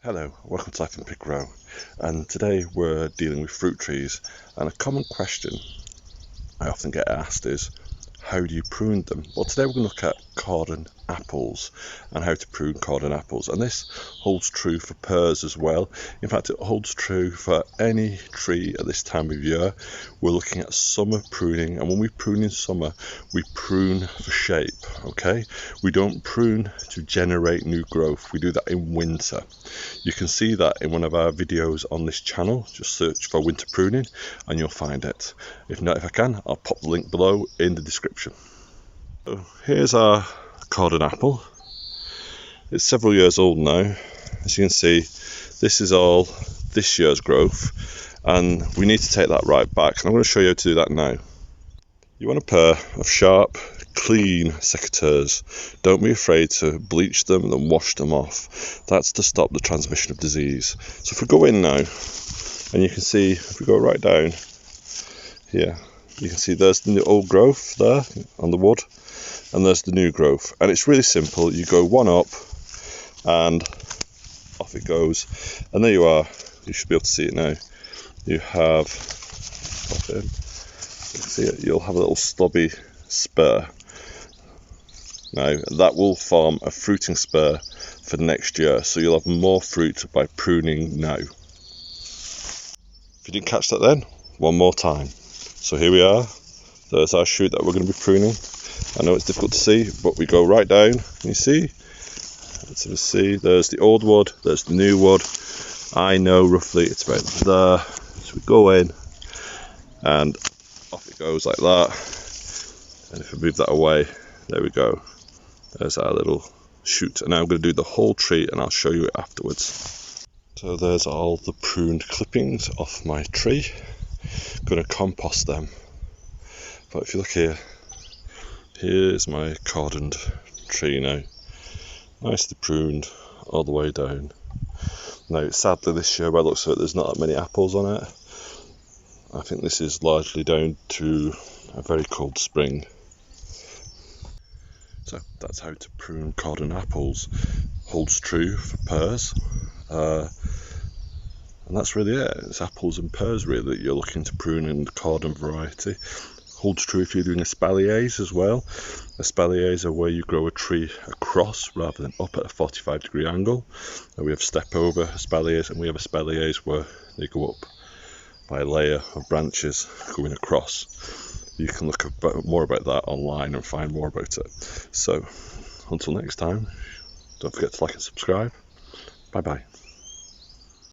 Hello, welcome to Life in the Pig Row, and today we're dealing with fruit trees, and a common question I often get asked is, how do you prune them? Well, today we're going to look at cardon apples and how to prune cardon apples, and this holds true for pears as well. In fact, it holds true for any tree at this time of year. We're looking at summer pruning, and when we prune in summer, we prune for shape, okay? We don't prune to generate new growth. We do that in winter. You can see that in one of our videos on this channel. Just search for winter pruning and you'll find it. If not, if I can, I'll pop the link below in the description. So here's our cardon apple. It's several years old now. As you can see, this is all this year's growth, and we need to take that right back, and I'm going to show you how to do that now. You want a pair of sharp, clean secateurs. Don't be afraid to bleach them and then wash them off. That's to stop the transmission of disease. So if we go in now, and you can see, if we go right down here, you can see there's the old growth there on the wood, and there's the new growth. And it's really simple. You go one up, and off it goes. And there you are. You should be able to see it now. You have, pop in. You can see it. You'll have a little stubby spur. Now that will form a fruiting spur for next year, so you'll have more fruit by pruning now. If you didn't catch that then, one more time. So here we are, there's our shoot that we're going to be pruning. I know it's difficult to see, but we go right down, you see? Let's see, there's the old wood, there's the new wood. I know roughly it's about there. So we go in, and off it goes like that. And if I move that away, there we go. There's our little shoot. And now I'm going to do the whole tree, and I'll show you it afterwards. So there's all the pruned clippings off my tree. I'm going to compost them. But if you look here, here's my cardoned tree now. Nicely pruned all the way down. Now sadly this year, by the looks of it, there's not that many apples on it. I think this is largely down to a very cold spring. So that's how to prune cardon apples. Holds true for pears. And that's really it. It's apples and pears really that you're looking to prune in the cardon variety. Holds true if you're doing espaliers as well. Espaliers are where you grow a tree across rather than up at a 45-degree angle. And we have step over espaliers, and we have espaliers where they go up by a layer of branches going across. You can look more about that online and find more about it. So until next time, don't forget to like and subscribe. Bye bye.